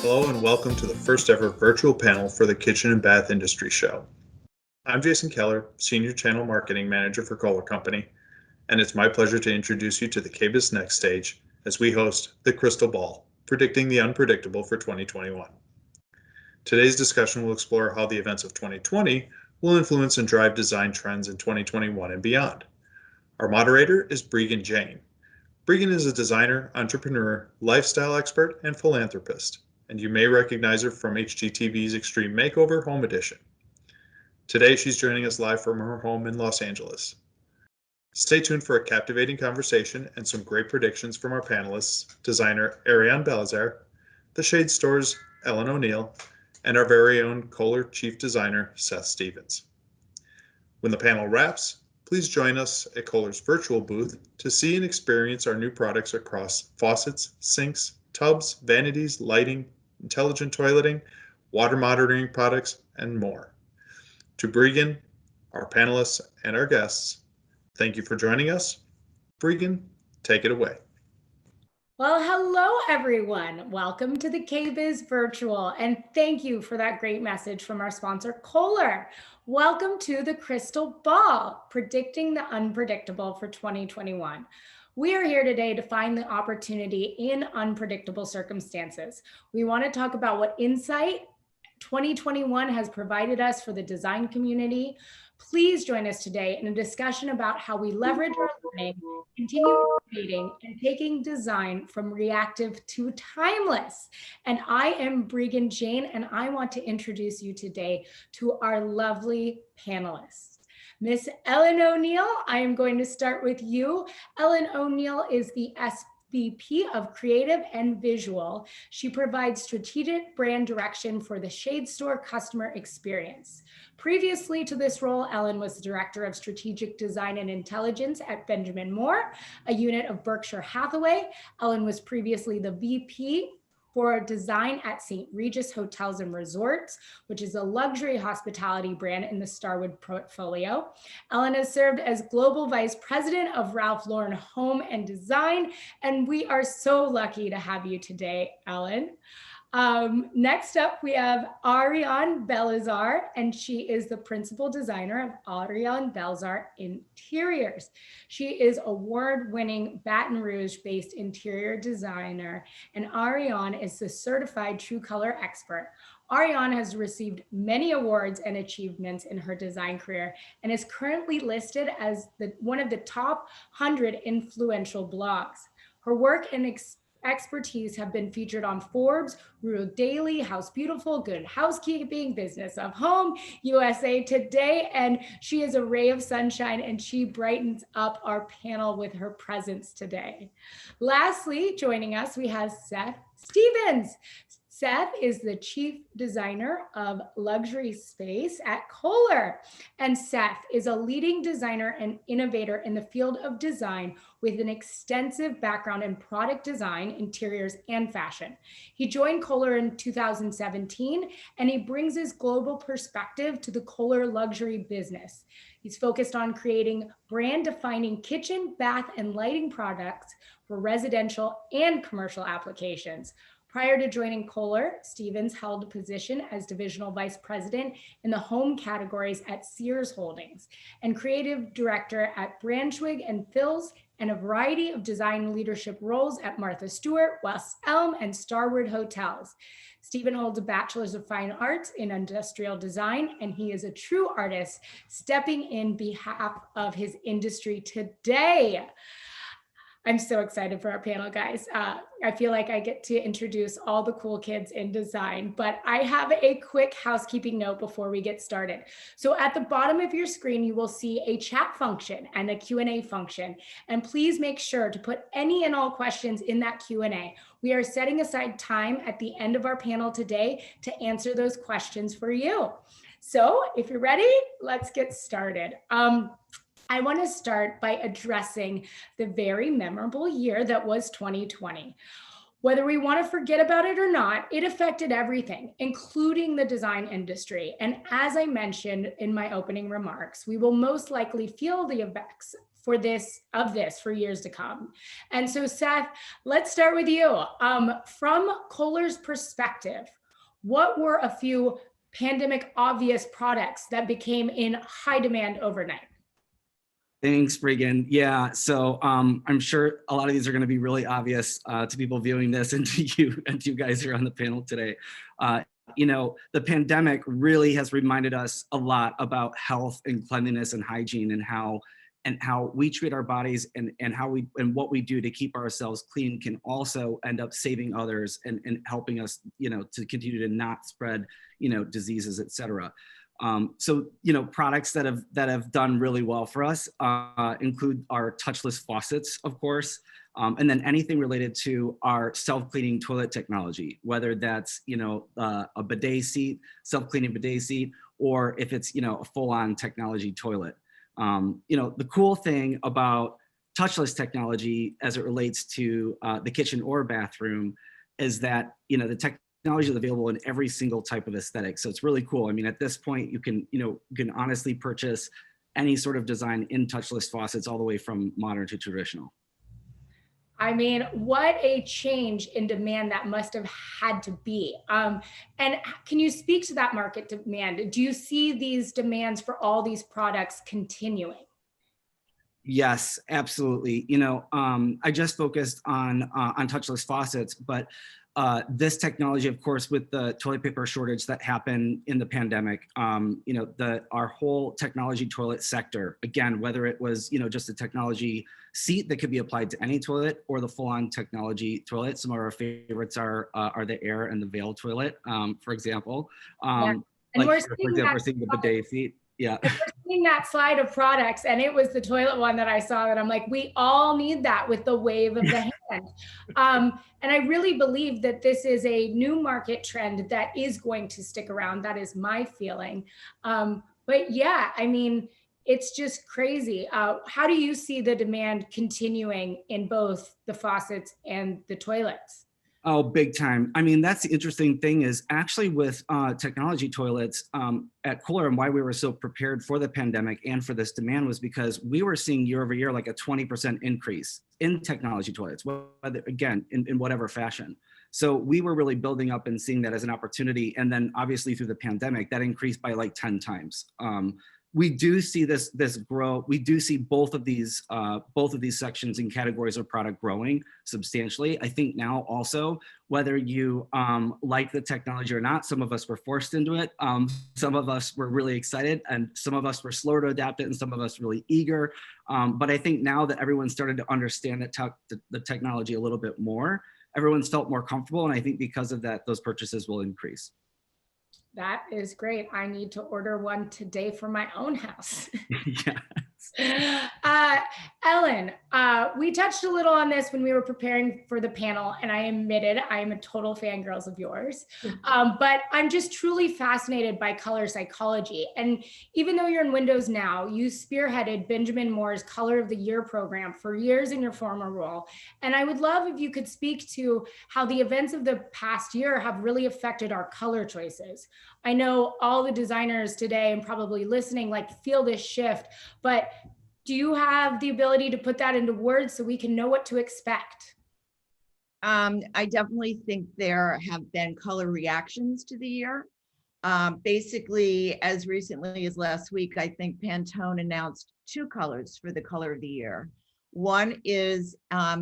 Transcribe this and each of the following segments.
Hello and welcome to the first ever virtual panel for the Kitchen and Bath Industry Show. I'm Jason Keller, Senior Channel Marketing Manager for Kohler Co, and it's my pleasure to introduce you to the KBIS Next Stage as we host The Crystal Ball, Predicting the Unpredictable for 2021. Today's discussion will explore how the events of 2020 will influence and drive design trends in 2021 and beyond. Our moderator is Breegan Jane. Breegan is a designer, entrepreneur, lifestyle expert, and philanthropist, and you may recognize her from HGTV's Extreme Makeover Home Edition. Today, she's joining us live from her home in Los Angeles. Stay tuned for a captivating conversation and some great predictions from our panelists, designer Arianne Bellizaire, the Shade Store's Ellen O'Neill, and our very own Kohler Chief Designer, Seth Stevens. When the panel wraps, please join us at Kohler's virtual booth to see and experience our new products across faucets, sinks, tubs, vanities, lighting, intelligent toileting, water monitoring products, and more. To Breegan, our panelists, and our guests, thank you for joining us. Breegan, take it away. Well, hello, everyone. Welcome to the KBIS Virtual, and thank you for that great message from our sponsor, Kohler. Welcome to the Crystal Ball, Predicting the Unpredictable for 2021. We are here today to find the opportunity in unpredictable circumstances. We want to talk about what insight 2021 has provided us for the design community. Please join us today in a discussion about how we leverage our learning, continue innovating, and taking design from reactive to timeless. And I am Breegan Jane, and I want to introduce you today to our lovely panelists. Miss Ellen O'Neill, I am going to start with you. Ellen O'Neill is the SVP of Creative and Visual. She provides strategic brand direction for the Shade Store customer experience. Previously to this role, Ellen was the Director of Strategic Design and Intelligence at Benjamin Moore, a unit of Berkshire Hathaway. Ellen was previously the VP for design at St. Regis Hotels and Resorts, which is a luxury hospitality brand in the Starwood portfolio. Ellen has served as Global Vice President of Ralph Lauren Home and Design, and we are so lucky to have you today, Ellen. Next up, we have Arianne Bellizaire, and she is the principal designer of Arianne Bellizaire Interiors. She is award-winning Baton Rouge-based interior designer, and Arianne is the certified true color expert. Arianne has received many awards and achievements in her design career and is currently listed as one of the top 100 influential blogs. Her work and expertise have been featured on Forbes, Rural Daily, House Beautiful, Good Housekeeping, Business of Home, USA Today, and she is a ray of sunshine, and she brightens up our panel with her presence today. Lastly, joining us, we have Seth Stevens. Seth is the Chief Designer of Luxury Space at Kohler. And Seth is a leading designer and innovator in the field of design with an extensive background in product design, interiors, and fashion. He joined Kohler in 2017, and he brings his global perspective to the Kohler luxury business. He's focused on creating brand-defining kitchen, bath, and lighting products for residential and commercial applications. Prior to joining Kohler, Stevens held a position as Divisional Vice President in the home categories at Sears Holdings and Creative Director at Branchwig and Phil's, and a variety of design leadership roles at Martha Stewart, West Elm, and Starwood Hotels. Stephen holds a Bachelor's of Fine Arts in Industrial Design, and he is a true artist stepping in behalf of his industry today. I'm so excited for our panel, guys. I feel like I get to introduce all the cool kids in design, but I have a quick housekeeping note before we get started. So at the bottom of your screen, you will see a chat function and a Q&A function. And please make sure to put any and all questions in that Q&A. We are setting aside time at the end of our panel today to answer those questions for you. So if you're ready, let's get started. I want to start by addressing the very memorable year that was 2020. Whether we want to forget about it or not, it affected everything, including the design industry. And as I mentioned in my opening remarks, we will most likely feel the effects for this for years to come. And so Seth, let's start with you. From Kohler's perspective, what were a few pandemic obvious products that became in high demand overnight? Thanks, Breegan. Yeah, so I'm sure a lot of these are going to be really obvious to people viewing this and to you guys here on the panel today. You know, the pandemic really has reminded us a lot about health and cleanliness and hygiene and how we treat our bodies and what we do to keep ourselves clean can also end up saving others and helping us, you know, to continue to not spread, you know, diseases, et cetera. So, you know, products that have done really well for us include our touchless faucets, of course, and then anything related to our self-cleaning toilet technology, whether that's, you know, a bidet seat, self-cleaning bidet seat, or if it's, you know, a full-on technology toilet. You know, the cool thing about touchless technology as it relates to the kitchen or bathroom is that, you know, the technology is available in every single type of aesthetic. So it's really cool. I mean, at this point, you can honestly purchase any sort of design in touchless faucets, all the way from modern to traditional. I mean, what a change in demand that must have had to be. And can you speak to that market demand? Do you see these demands for all these products continuing? Yes, absolutely. You know, I just focused on touchless faucets, but this technology, of course, with the toilet paper shortage that happened in the pandemic, you know, our whole technology toilet sector, again, whether it was, you know, just a technology seat that could be applied to any toilet or the full-on technology toilet. Some of our favorites are the Air and the Veil toilet, for example. Yeah. And like, we're seeing the bidet seat. Yeah. We're seeing that slide of products, and it was the toilet one that I saw that I'm like, we all need that with the wave of the hand. And I really believe that this is a new market trend that is going to stick around. That is my feeling. But yeah, I mean, it's just crazy. How do you see the demand continuing in both the faucets and the toilets? Oh, big time. I mean, that's the interesting thing is actually with technology toilets at Kohler, and why we were so prepared for the pandemic and for this demand was because we were seeing year over year like a 20% increase in technology toilets, whether, again, in whatever fashion. So we were really building up and seeing that as an opportunity. And then obviously through the pandemic, that increased by like 10 times. We do see this grow. We do see both of these sections and categories of product growing substantially. I think now also, whether you like the technology or not, some of us were forced into it. Some of us were really excited, and some of us were slower to adapt it, and some of us really eager. But I think now that everyone started to understand the technology a little bit more, everyone's felt more comfortable, and I think because of that, those purchases will increase. That is great. I need to order one today for my own house. Yes. Ellen, we touched a little on this when we were preparing for the panel, and I admitted I am a total fangirls of yours. But I'm just truly fascinated by color psychology. And even though you're in Windows now, you spearheaded Benjamin Moore's Color of the Year program for years in your former role. And I would love if you could speak to how the events of the past year have really affected our color choices. I know all the designers today and probably listening like feel this shift, but do you have the ability to put that into words so we can know what to expect? I definitely think there have been color reactions to the year. Basically, as recently as last week, I think Pantone announced 2 colors for the color of the year. One is a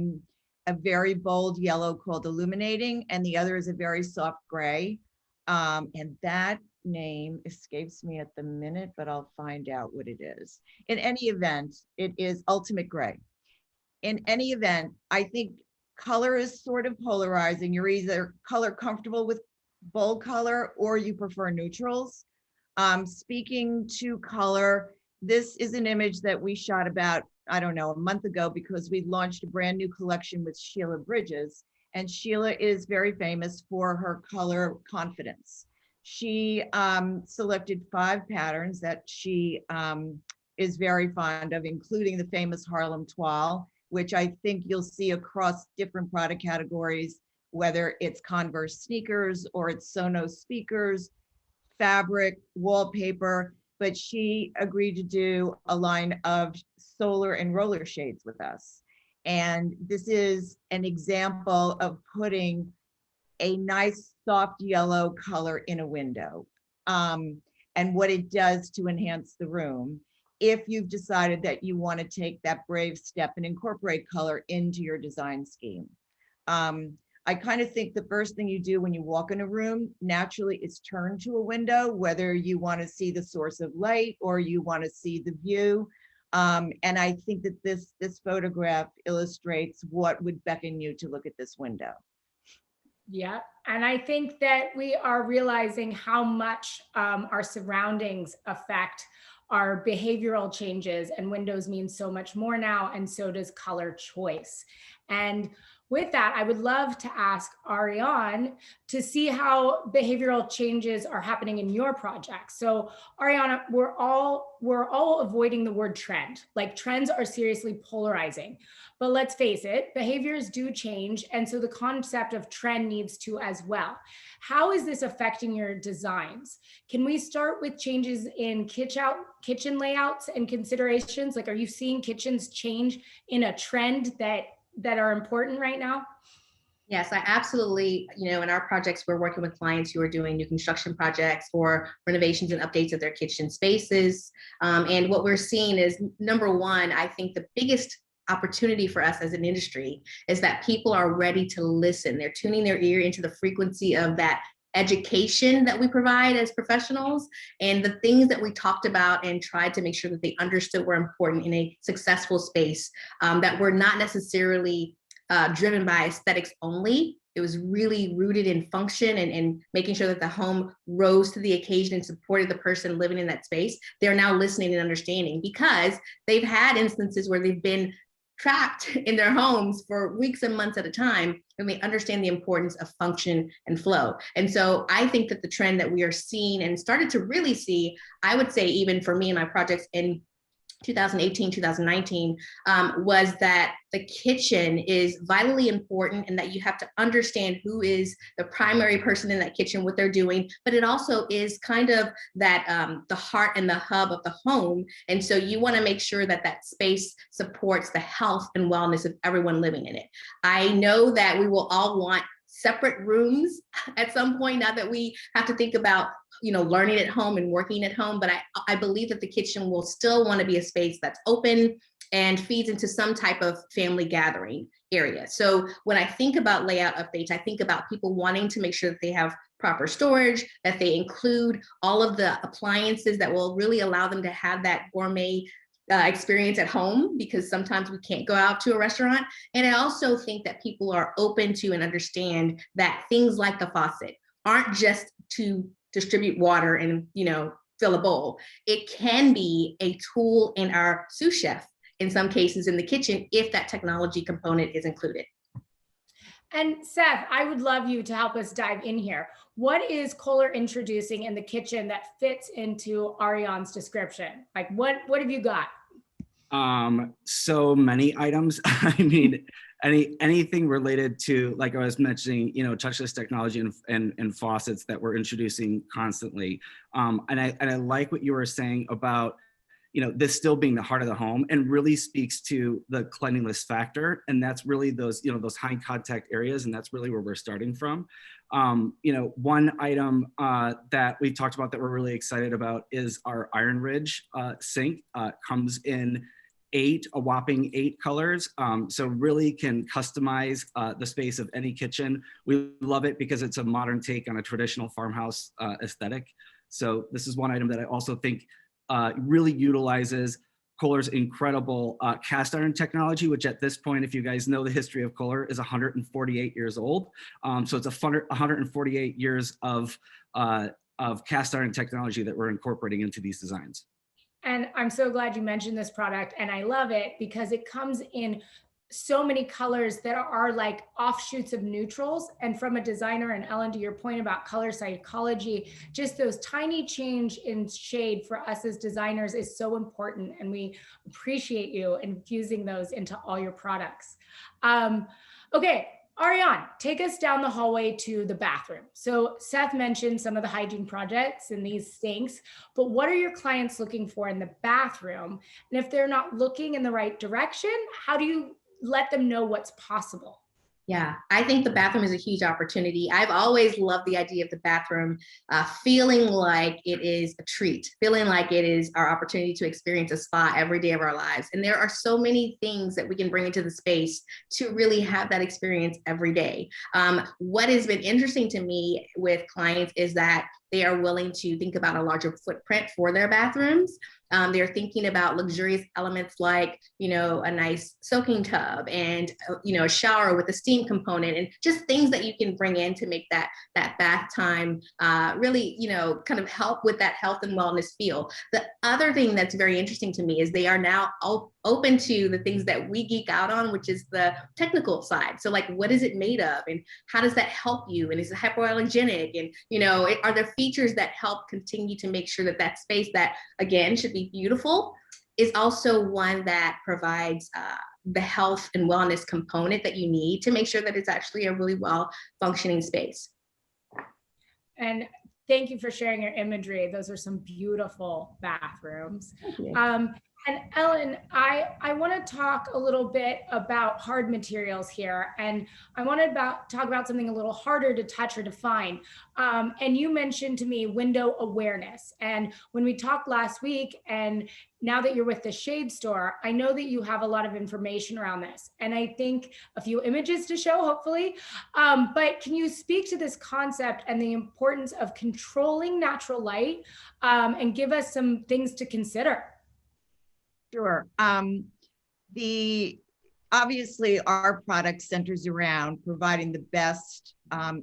very bold yellow called Illuminating, and the other is a very soft gray. And that name escapes me at the minute, but I'll find out what it is. In any event, it is Ultimate Gray. In any event, I think color is sort of polarizing. You're either color comfortable with bold color or you prefer neutrals. Speaking to color, this is an image that we shot about, I don't know, a month ago, because we launched a brand new collection with Sheila Bridges. And Sheila is very famous for her color confidence. She selected 5 patterns that she is very fond of, including the famous Harlem Toile, which I think you'll see across different product categories, whether it's Converse sneakers or it's Sonos speakers, fabric, wallpaper. but she agreed to do a line of solar and roller shades with us. And this is an example of putting a nice soft yellow color in a window, and what it does to enhance the room if you've decided that you want to take that brave step and incorporate color into your design scheme. I kind of think the first thing you do when you walk in a room naturally is turn to a window, whether you want to see the source of light or you want to see the view. And I think that this photograph illustrates what would beckon you to look at this window. Yeah, and I think that we are realizing how much our surroundings affect our behavioral changes, and windows mean so much more now, and so does color choice. And with that, I would love to ask Arianne to see how behavioral changes are happening in your project. So Arianne, we're all avoiding the word trend. Like, trends are seriously polarizing, but let's face it, behaviors do change. And so the concept of trend needs to as well. How is this affecting your designs? Can we start with changes in kitchen layouts and considerations? Like, are you seeing kitchens change in a trend that are important right now? Yes, I absolutely, in our projects, we're working with clients who are doing new construction projects or renovations and updates of their kitchen spaces. And what we're seeing is, number one, I think the biggest opportunity for us as an industry is that people are ready to listen. They're tuning their ear into the frequency of that education that we provide as professionals, and the things that we talked about and tried to make sure that they understood were important in a successful space, that were not necessarily driven by aesthetics only. It was really rooted in function and making sure that the home rose to the occasion and supported the person living in that space. They're now listening and understanding because they've had instances where they've been trapped in their homes for weeks and months at a time, and they understand the importance of function and flow. And so I think that the trend that we are seeing and started to really see, I would say even for me and my projects in 2018, 2019, was that the kitchen is vitally important, and that you have to understand who is the primary person in that kitchen, what they're doing, but it also is kind of that the heart and the hub of the home. And so you want to make sure that that space supports the health and wellness of everyone living in it. I know that we will all want separate rooms at some point, now that we have to think about learning at home and working at home, but I believe that the kitchen will still want to be a space that's open and feeds into some type of family gathering area. So when I think about layout updates, I think about people wanting to make sure that they have proper storage, that they include all of the appliances that will really allow them to have that gourmet experience at home, because sometimes we can't go out to a restaurant. And I also think that people are open to and understand that things like the faucet aren't just to distribute water and fill a bowl. It can be a tool in our sous chef in some cases in the kitchen if that technology component is included. And Seth, I would love you to help us dive in here. What is Kohler introducing in the kitchen that fits into Arianne's description? Like, what have you got? So many items. I mean, anything related to, like I was mentioning, touchless technology and faucets that we're introducing constantly. And I like what you were saying about this still being the heart of the home, and really speaks to the cleanliness factor. And that's really those high contact areas. And that's really where we're starting from. One item that we talked about that we're really excited about is our Iron Ridge sink. Comes in a whopping 8 colors. So really can customize the space of any kitchen. We love it because it's a modern take on a traditional farmhouse aesthetic. So this is one item that I also think really utilizes Kohler's incredible cast iron technology, which at this point, if you guys know the history of Kohler, is 148 years old. So it's 148 years of cast iron technology that we're incorporating into these designs. And I'm so glad you mentioned this product, and I love it because it comes in so many colors that are like offshoots of neutrals. And from a designer, and Ellen, to your point about color psychology, just those tiny change in shade for us as designers is so important. And we appreciate you infusing those into all your products. Okay, Arianne, take us down the hallway to the bathroom. So Seth mentioned some of the hygiene projects and these sinks, but what are your clients looking for in the bathroom? And if they're not looking in the right direction, how do you let them know what's possible? Yeah, I think the bathroom is a huge opportunity. I've always loved the idea of the bathroom feeling like it is a treat, feeling like it is our opportunity to experience a spa every day of our lives. And there are so many things that we can bring into the space to really have that experience every day. What has been interesting to me with clients is that they are willing to think about a larger footprint for their bathrooms. They're thinking about luxurious elements like, a nice soaking tub and, a shower with a steam component, and just things that you can bring in to make that bath time really, kind of help with that health and wellness feel. The other thing that's very interesting to me is they are now open to the things that we geek out on, which is the technical side. So like, what is it made of? And how does that help you? And is it hypoallergenic? And, are there features that help continue to make sure that that space that, again, should be beautiful is also one that provides the health and wellness component that you need to make sure that it's actually a really well functioning space. And thank you for sharing your imagery. Those are some beautiful bathrooms. And Ellen, I want to talk a little bit about hard materials here. And I want to talk about something a little harder to touch or define. And you mentioned to me window awareness. And when we talked last week, and now that you're with the Shade Store, I know that you have a lot of information around this. And I think a few images to show, hopefully. But can you speak to this concept and the importance of controlling natural light and give us some things to consider? Sure. Obviously our product centers around providing the best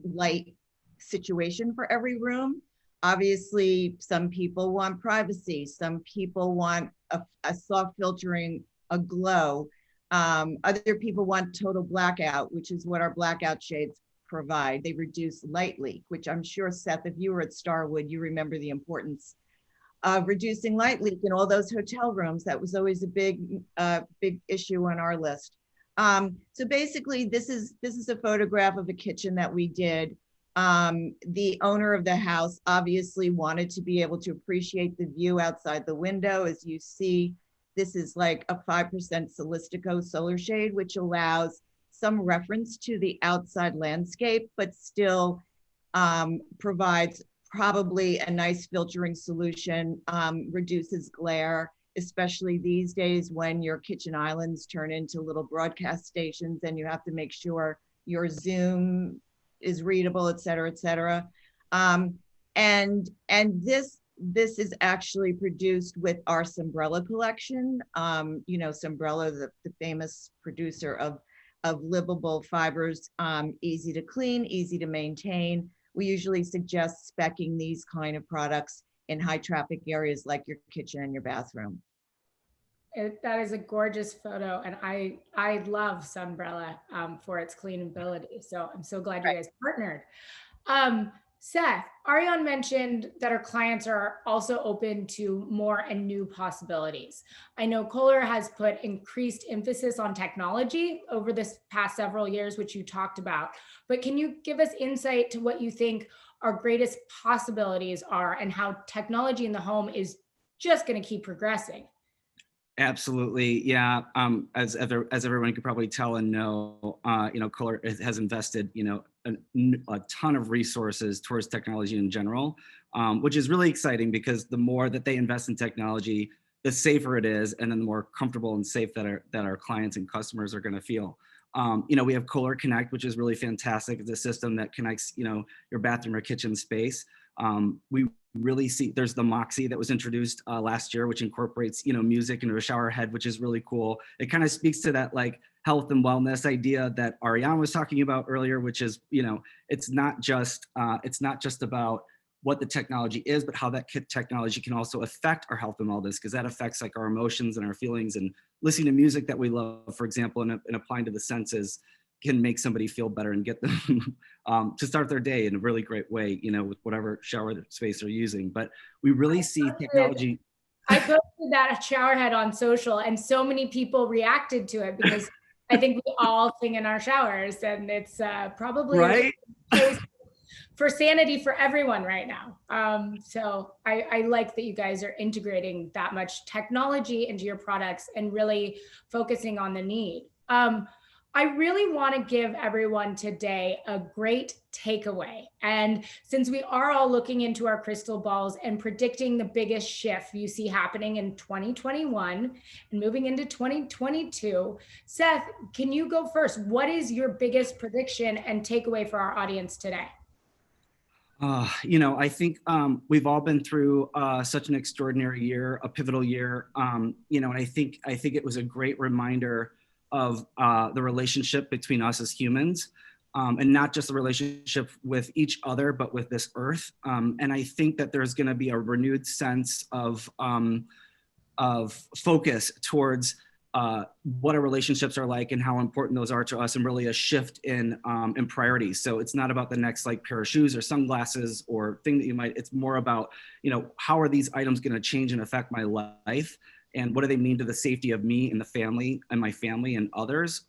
light situation for every room. Obviously, some people want privacy. Some people want a soft filtering, a glow. Other people want total blackout, which is what our blackout shades provide. They reduce light leak, which I'm sure, Seth, if you were at Starwood, you remember the importance of reducing light leak in all those hotel rooms. That was always a big issue on our list. So basically, this is a photograph of a kitchen that we did. The owner of the house obviously wanted to be able to appreciate the view outside the window. As you see, this is like a 5% Solistico solar shade, which allows some reference to the outside landscape, but still provides probably a nice filtering solution, reduces glare, especially these days when your kitchen islands turn into little broadcast stations and you have to make sure your Zoom is readable, et cetera, et cetera. And this is actually produced with our Sombrella collection. Sombrella, the famous producer of livable fibers, easy to clean, easy to maintain. We usually suggest speccing these kind of products in high traffic areas like your kitchen and your bathroom. That is a gorgeous photo. And I love Sunbrella for its cleanability. So I'm so glad you guys partnered. Seth, Arianne mentioned that our clients are also open to more and new possibilities. I know Kohler has put increased emphasis on technology over this past several years, which you talked about, but can you give us insight to what you think our greatest possibilities are and how technology in the home is just going to keep progressing? Absolutely, yeah. As everyone could probably tell and know, Kohler has invested, a ton of resources towards technology in general, which is really exciting because the more that they invest in technology, the safer it is, and then the more comfortable and safe that our clients and customers are going to feel. We have Kohler Connect, which is really fantastic. It's a system that connects, your bathroom or kitchen space. We really see there's the Moxie that was introduced last year, which incorporates music into a shower head, which is really cool. It kind of speaks to that like health and wellness idea that Arianne was talking about earlier, which is it's not just about what the technology is, but how that technology can also affect our health and wellness, because that affects like our emotions and our feelings. And listening to music that we love, for example, and applying to the senses can make somebody feel better and get them to start their day in a really great way, with whatever shower space they're using. But we really see technology. I posted that shower head on social and so many people reacted to it because I think we all sing in our showers, and it's probably Right? a place for sanity for everyone right now. So I like that you guys are integrating that much technology into your products and really focusing on the need. I really want to give everyone today a great takeaway. And since we are all looking into our crystal balls and predicting the biggest shift you see happening in 2021 and moving into 2022, Seth, can you go first? What is your biggest prediction and takeaway for our audience today? I think we've all been through such an extraordinary year, a pivotal year. And I think it was a great reminder of the relationship between us as humans, and not just the relationship with each other, but with this earth. And I think that there's going to be a renewed sense of focus towards what our relationships are like and how important those are to us, and really a shift in priorities. So it's not about the next like pair of shoes or sunglasses or thing that you might, it's more about, how are these items going to change and affect my life? And what do they mean to the safety of me and the family and my family and others?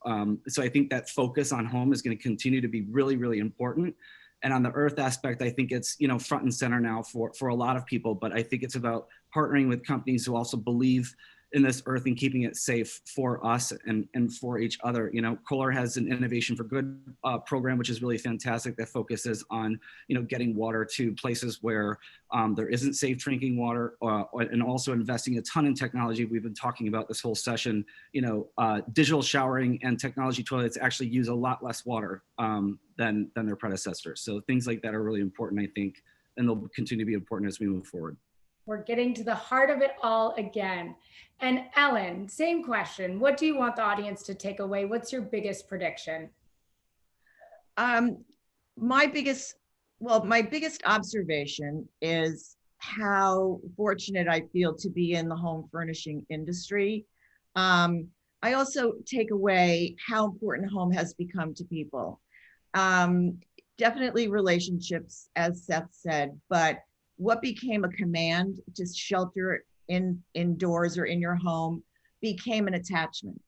So I think that focus on home is going to continue to be really, really important. And on the earth aspect, I think it's, front and center now for a lot of people, but I think it's about partnering with companies who also believe in this earth and keeping it safe for us and for each other. Kohler has an Innovation for Good program, which is really fantastic, that focuses on, getting water to places where there isn't safe drinking water, and also investing a ton in technology. We've been talking about this whole session, digital showering and technology toilets actually use a lot less water than their predecessors. So things like that are really important, I think, and they'll continue to be important as we move forward. We're getting to the heart of it all again. And Ellen, same question. What do you want the audience to take away? What's your biggest prediction? My biggest observation is how fortunate I feel to be in the home furnishing industry. I also take away how important home has become to people. Definitely relationships, as Seth said, but what became a command to shelter indoors or in your home became an attachment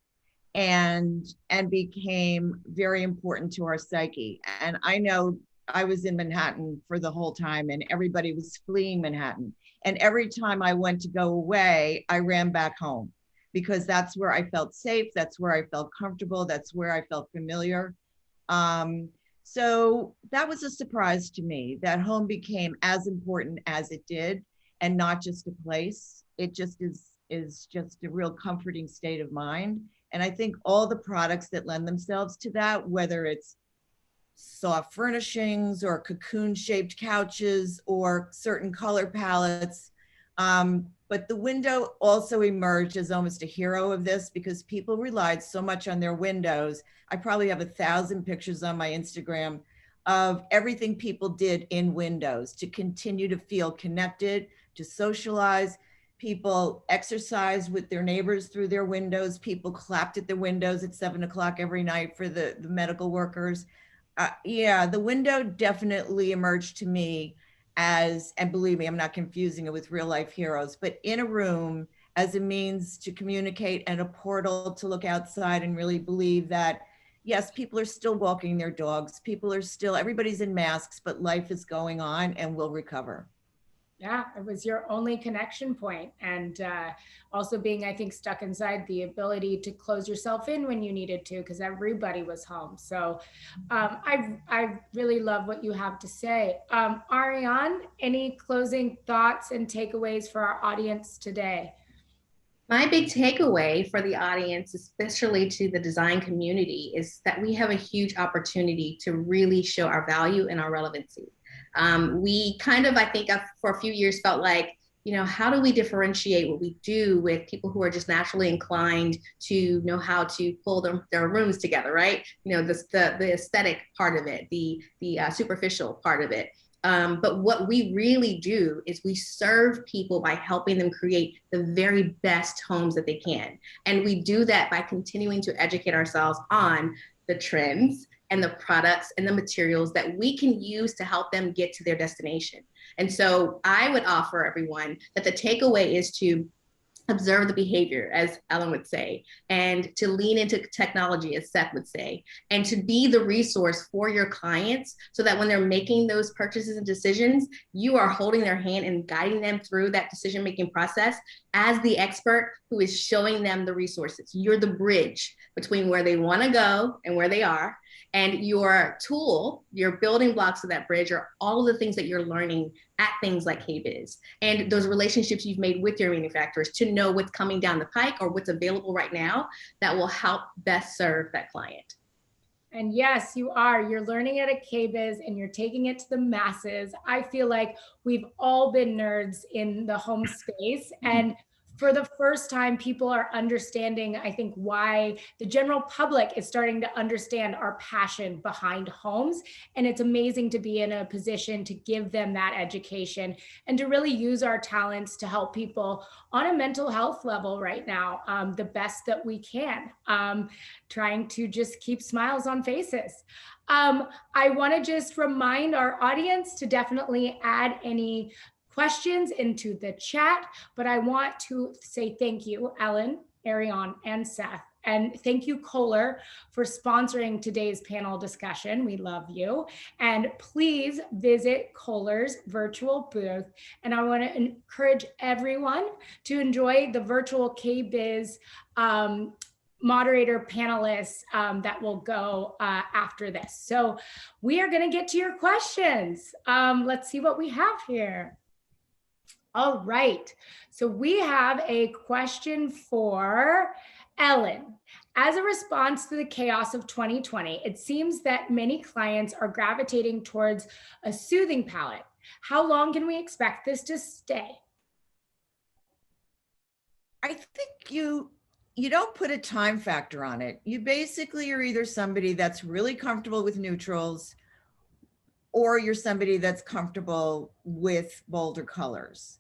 and became very important to our psyche. And I know I was in Manhattan for the whole time and everybody was fleeing Manhattan. And every time I went to go away, I ran back home because that's where I felt safe. That's where I felt comfortable. That's where I felt familiar. So that was a surprise to me that home became as important as it did, and not just a place. It just is just a real comforting state of mind. And I think all the products that lend themselves to that, whether it's soft furnishings or cocoon shaped couches or certain color palettes, but the window also emerged as almost a hero of this because people relied so much on their windows. I probably have 1,000 pictures on my Instagram of everything people did in windows to continue to feel connected, to socialize. People exercised with their neighbors through their windows. People clapped at the windows at 7 o'clock every night for the medical workers. Yeah, the window definitely emerged to me as, and believe me, I'm not confusing it with real life heroes, but in a room as a means to communicate and a portal to look outside and really believe that, yes, people are still walking their dogs. People are still, everybody's in masks, but life is going on and we'll recover. Yeah, it was your only connection point. And also being, I think, stuck inside, the ability to close yourself in when you needed to, because everybody was home. So I really love what you have to say. Arianne, any closing thoughts and takeaways for our audience today? My big takeaway for the audience, especially to the design community, is that we have a huge opportunity to really show our value and our relevancy. We kind of, I think, for a few years felt like, how do we differentiate what we do with people who are just naturally inclined to know how to pull their rooms together, right? The aesthetic part of it, the superficial part of it. But what we really do is we serve people by helping them create the very best homes that they can. And we do that by continuing to educate ourselves on the trends and the products and the materials that we can use to help them get to their destination. And so I would offer everyone that the takeaway is to observe the behavior, as Ellen would say, and to lean into technology, as Seth would say, and to be the resource for your clients so that when they're making those purchases and decisions, you are holding their hand and guiding them through that decision-making process as the expert who is showing them the resources. You're the bridge between where they want to go and where they are. And your tool, your building blocks of that bridge are all of the things that you're learning at things like KBIS and those relationships you've made with your manufacturers to know what's coming down the pike or what's available right now that will help best serve that client. And yes, you are. You're learning it at KBIS and you're taking it to the masses. I feel like we've all been nerds in the home space, and for the first time, people are understanding, I think, why the general public is starting to understand our passion behind homes. And it's amazing to be in a position to give them that education and to really use our talents to help people on a mental health level right now, the best that we can, trying to just keep smiles on faces. I want to just remind our audience to definitely add any questions into the chat, but I want to say thank you, Ellen, Arianne, and Seth. And thank you, Kohler, for sponsoring today's panel discussion. We love you. And please visit Kohler's virtual booth. And I want to encourage everyone to enjoy the virtual KBIS moderator panelists that will go after this. So we are going to get to your questions. Let's see what we have here. All right, so we have a question for Ellen. As a response to the chaos of 2020, it seems that many clients are gravitating towards a soothing palette. How long can we expect this to stay? I think you don't put a time factor on it. You basically are either somebody that's really comfortable with neutrals or you're somebody that's comfortable with bolder colors.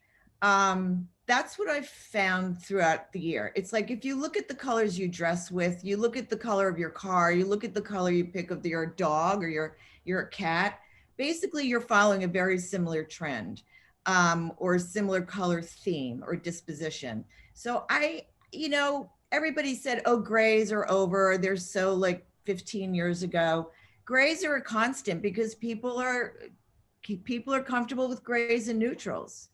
That's what I've found throughout the year. It's like, if you look at the colors you dress with, you look at the color of your car, you look at the color you pick of your dog or your cat, basically you're following a very similar trend, or a similar color theme or disposition. So everybody said, oh, grays are over. They're so like 15 years ago. Grays are a constant because people are comfortable with grays and neutrals.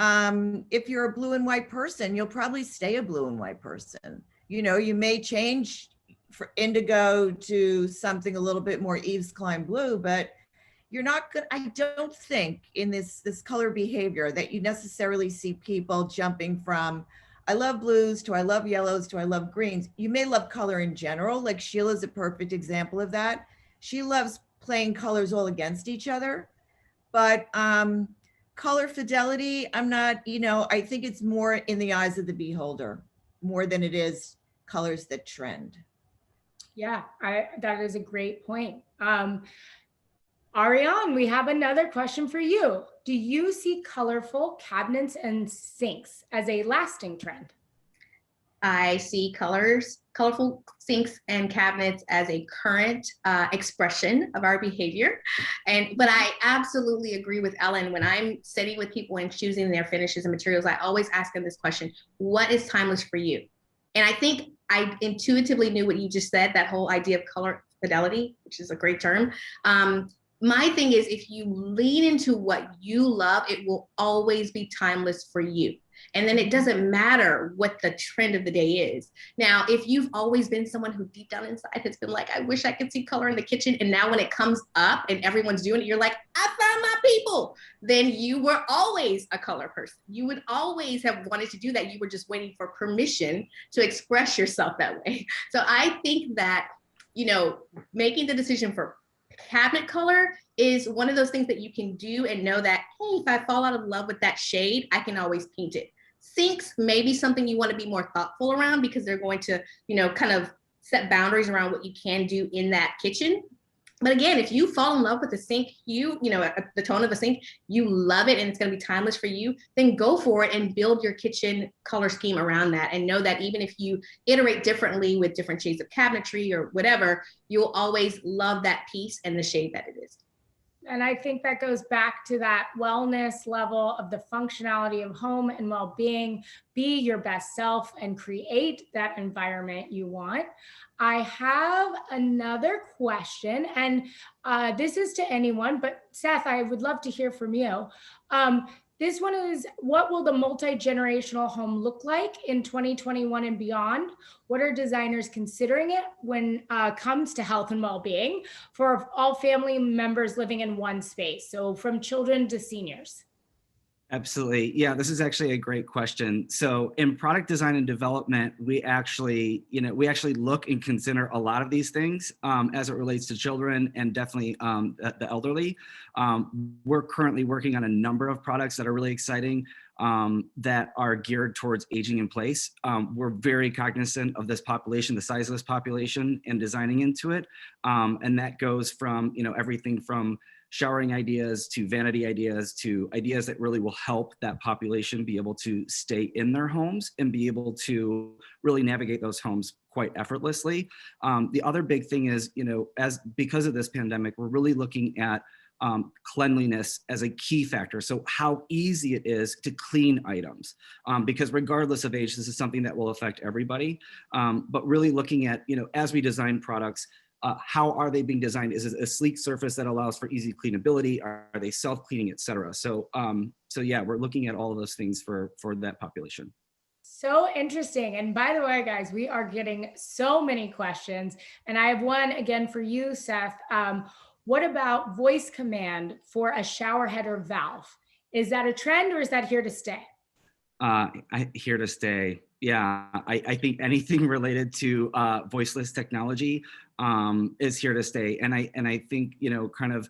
If you're a blue and white person, you'll probably stay a blue and white person. You may change for indigo to something a little bit more Yves Klein blue, but you're not good. I don't think in this color behavior that you necessarily see people jumping from I love blues to I love yellows to I love greens. You may love color in general, like Sheila's a perfect example of that. She loves playing colors all against each other, but color fidelity, I'm not, I think it's more in the eyes of the beholder more than it is colors that trend. Yeah, that is a great point. Arianne, we have another question for you. Do you see colorful cabinets and sinks as a lasting trend? I see colorful sinks and cabinets as a current expression of our behavior. But I absolutely agree with Ellen. When I'm sitting with people and choosing their finishes and materials, I always ask them this question: what is timeless for you? And I think I intuitively knew what you just said, that whole idea of color fidelity, which is a great term. My thing is, if you lean into what you love, it will always be timeless for you. And then it doesn't matter what the trend of the day is. Now, if you've always been someone who deep down inside has been like, I wish I could see color in the kitchen, and now when it comes up and everyone's doing it, you're like, I found my people, then you were always a color person. You would always have wanted to do that. You were just waiting for permission to express yourself that way. So I think that, making the decision for cabinet color is one of those things that you can do and know that, hey, if I fall out of love with that shade, I can always paint it. Sinks may be something you want to be more thoughtful around because they're going to, kind of set boundaries around what you can do in that kitchen. But again, if you fall in love with the sink, the tone of a sink, you love it and it's going to be timeless for you, then go for it and build your kitchen color scheme around that. And know that even if you iterate differently with different shades of cabinetry or whatever, you'll always love that piece and the shade that it is. And I think that goes back to that wellness level of the functionality of home and well-being. Be your best self and create that environment you want. I have another question, and this is to anyone, but Seth, I would love to hear from you. This one is, what will the multi-generational home look like in 2021 and beyond? What are designers considering it when it comes to health and well-being for all family members living in one space? So from children to seniors. Absolutely. Yeah, this is actually a great question. So in product design and development, we actually look and consider a lot of these things as it relates to children and definitely the elderly. We're currently working on a number of products that are really exciting that are geared towards aging in place. We're very cognizant of this population, the size of this population, and designing into it. And that goes from, everything from showering ideas to vanity ideas to ideas that really will help that population be able to stay in their homes and be able to really navigate those homes quite effortlessly. The other big thing is, because of this pandemic, we're really looking at cleanliness as a key factor. So how easy it is to clean items, because regardless of age, this is something that will affect everybody. But really looking at, as we design products, how are they being designed? Is it a sleek surface that allows for easy cleanability? Are they self-cleaning, et cetera? So yeah, we're looking at all of those things for that population. So interesting. And by the way, guys, we are getting so many questions. And I have one again for you, Seth. What about voice command for a shower head or valve? Is that a trend or is that here to stay? Here to stay. Yeah, I think anything related to voiceless technology is here to stay. And I think, kind of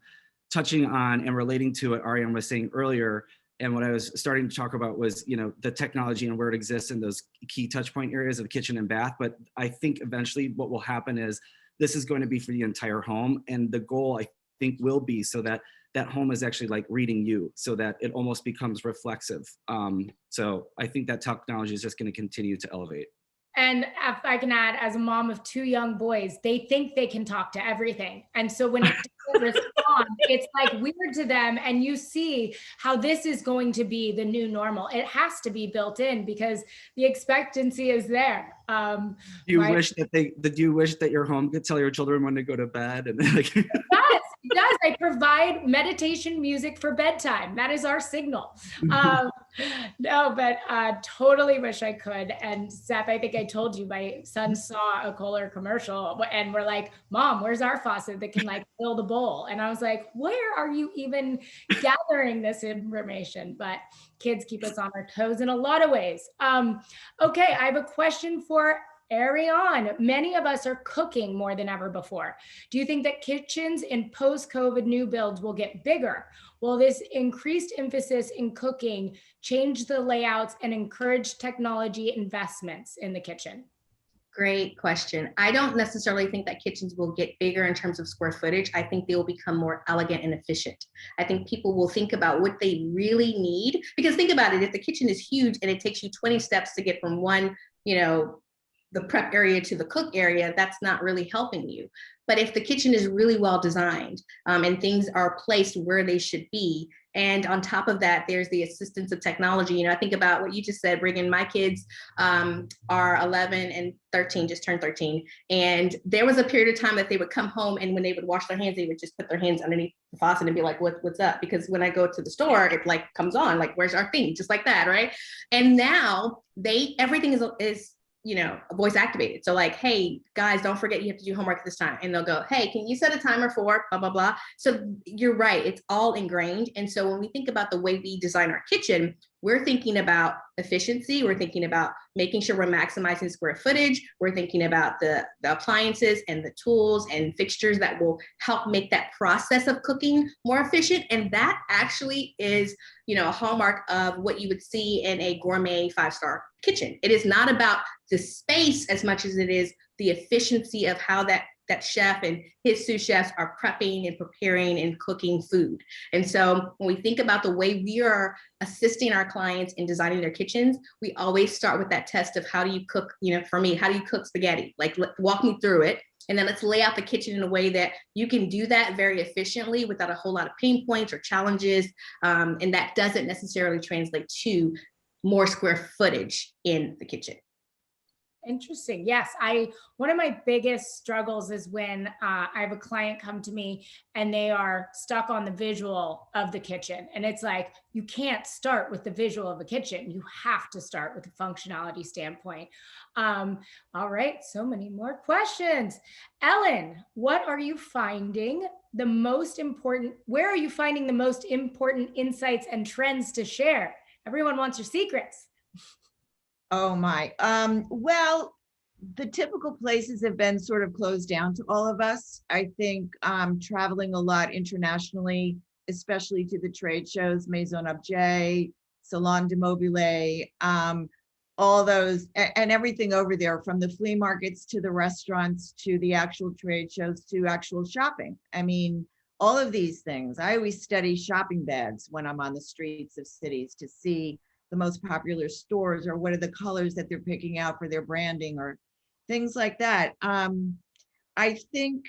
touching on and relating to what Arianne was saying earlier, and what I was starting to talk about was, the technology and where it exists in those key touch point areas of kitchen and bath. But I think eventually what will happen is this is going to be for the entire home. And the goal, I think, will be so that that home is actually like reading you, so that it almost becomes reflexive. So I think that technology is just going to continue to elevate. And if I can add, as a mom of 2 young boys, they think they can talk to everything. And so when it doesn't respond, it's like weird to them. And you see how this is going to be the new normal. It has to be built in because the expectancy is there. Do you wish that your home could tell your children when to go to bed? And like It does. I provide meditation music for bedtime. That is our signal. No, but totally wish I could. And Seth, I think I told you my son saw a Kohler commercial and we're like, Mom, where's our faucet that can like fill the bowl? And I was like, where are you even gathering this information? But kids keep us on our toes in a lot of ways. Okay, I have a question for Arianne. Many of us are cooking more than ever before. Do you think that kitchens in post-COVID new builds will get bigger? Will this increased emphasis in cooking change the layouts and encourage technology investments in the kitchen? Great question. I don't necessarily think that kitchens will get bigger in terms of square footage. I think they will become more elegant and efficient. I think people will think about what they really need, because think about it, if the kitchen is huge and it takes you 20 steps to get from one, the prep area to the cook area, that's not really helping you. But if the kitchen is really well designed and things are placed where they should be, and on top of that, there's the assistance of technology. I think about what you just said, Breegan. My kids are 11 and 13, just turned 13. And there was a period of time that they would come home and when they would wash their hands, they would just put their hands underneath the faucet and be like, what's up? Because when I go to the store, it like comes on, like, where's our thing? Just like that, right? And now everything is voice activated. So like, hey guys, don't forget you have to do homework this time. And they'll go, hey, can you set a timer for blah, blah, blah. So you're right. It's all ingrained. And so when we think about the way we design our kitchen, we're thinking about efficiency. We're thinking about making sure we're maximizing square footage. We're thinking about the appliances and the tools and fixtures that will help make that process of cooking more efficient. And that actually is, a hallmark of what you would see in a gourmet 5-star kitchen. It is not about the space as much as it is the efficiency of how that that chef and his sous chefs are prepping and preparing and cooking food. And so when we think about the way we are assisting our clients in designing their kitchens, we always start with that test of how do you cook, for me, how do you cook spaghetti? Like, walk me through it. And then let's lay out the kitchen in a way that you can do that very efficiently without a whole lot of pain points or challenges. And that doesn't necessarily translate to more square footage in the kitchen. Interesting. Yes. One of my biggest struggles is when I have a client come to me and they are stuck on the visual of the kitchen. And it's like, you can't start with the visual of a kitchen. You have to start with a functionality standpoint. All right. So many more questions. Ellen, what are you finding the most important? Where are you finding the most important insights and trends to share? Everyone wants your secrets. Oh my. Well, the typical places have been sort of closed down to all of us. I think traveling a lot internationally, especially to the trade shows, Maison Objet, Salon de Mobile, all those, and everything over there, from the flea markets to the restaurants to the actual trade shows to actual shopping. I mean, all of these things. I always study shopping bags when I'm on the streets of cities to see the most popular stores, or what are the colors that they're picking out for their branding, or things like that. I think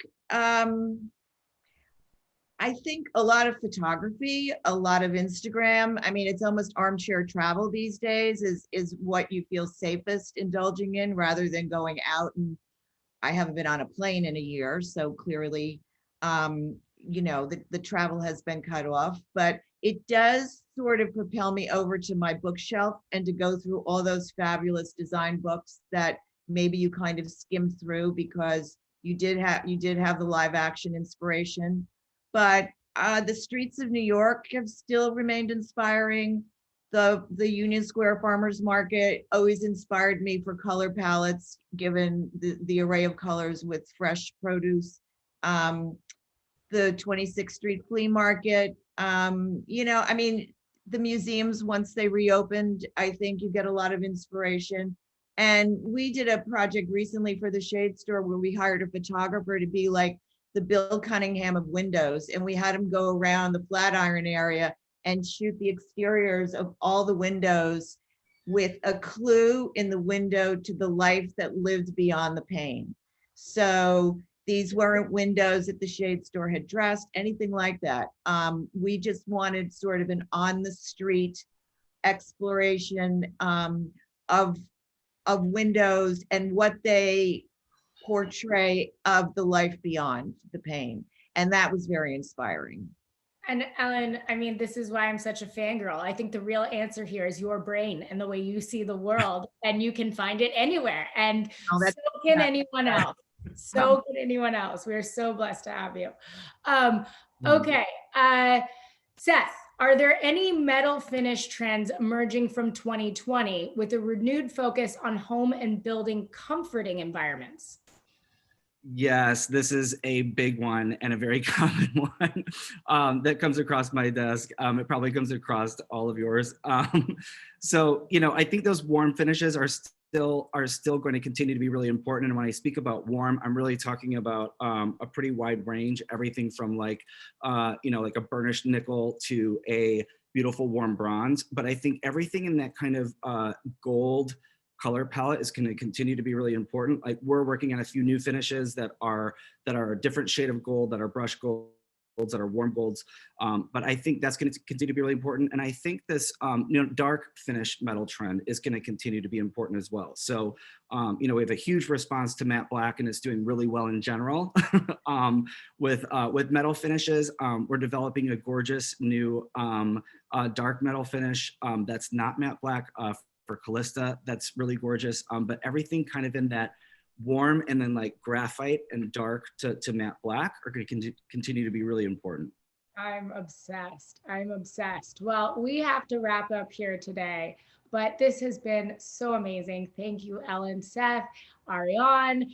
a lot of photography, a lot of Instagram. I mean, it's almost armchair travel these days is what you feel safest indulging in, rather than going out. And I haven't been on a plane in a year, so clearly, the travel has been cut off, but it does sort of propel me over to my bookshelf and to go through all those fabulous design books that maybe you kind of skim through because you did have the live action inspiration. But the streets of New York have still remained inspiring. The Union Square Farmers Market always inspired me for color palettes, given the array of colors with fresh produce. The 26th Street Flea Market, the museums, once they reopened, I think you get a lot of inspiration. And we did a project recently for the Shade Store where we hired a photographer to be like the Bill Cunningham of windows. And we had him go around the Flatiron area and shoot the exteriors of all the windows with a clue in the window to the life that lived beyond the pane. So these weren't windows that the Shade Store had dressed, anything like that. We just wanted sort of an on the street exploration of windows and what they portray of the life beyond the pane. And that was very inspiring. And Ellen, I mean, this is why I'm such a fangirl. I think the real answer here is your brain and the way you see the world, and you can find it anywhere. And so can anyone else. So can anyone else. We're so blessed to have you. Okay. Seth, are there any metal finish trends emerging from 2020 with a renewed focus on home and building comforting environments? Yes, this is a big one and a very common one that comes across my desk. It probably comes across all of yours. So, I think those warm finishes are still going to continue to be really important. And when I speak about warm, I'm really talking about a pretty wide range, everything from like a burnished nickel to a beautiful warm bronze. But I think everything in that kind of gold color palette is going to continue to be really important. Like, we're working on a few new finishes that are a different shade of gold, that are brush golds, that are warm golds. But I think that's going to continue to be really important. And I think this dark finish metal trend is going to continue to be important as well. So we have a huge response to matte black, and it's doing really well in general. With metal finishes, we're developing a gorgeous new dark metal finish that's not matte black for Callista. That's really gorgeous. But everything kind of in that warm and then like graphite and dark to matte black are going to continue to be really important. I'm obsessed. I'm obsessed. Well, we have to wrap up here today, but this has been so amazing. Thank you, Ellen, Seth, Arianne.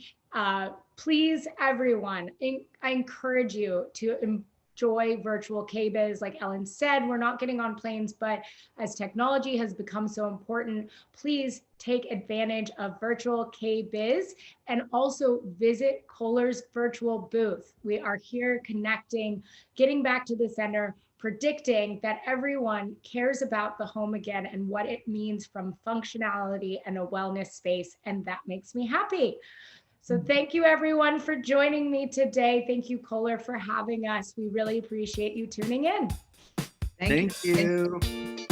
Please, everyone, I encourage you to enjoy virtual KBIS. Like Ellen said, we're not getting on planes, but as technology has become so important, please take advantage of virtual KBIS and also visit Kohler's virtual booth. We are here connecting, getting back to the center, predicting that everyone cares about the home again and what it means from functionality and a wellness space. And that makes me happy. So thank you everyone for joining me today. Thank you, Kohler, for having us. We really appreciate you tuning in. Thank you.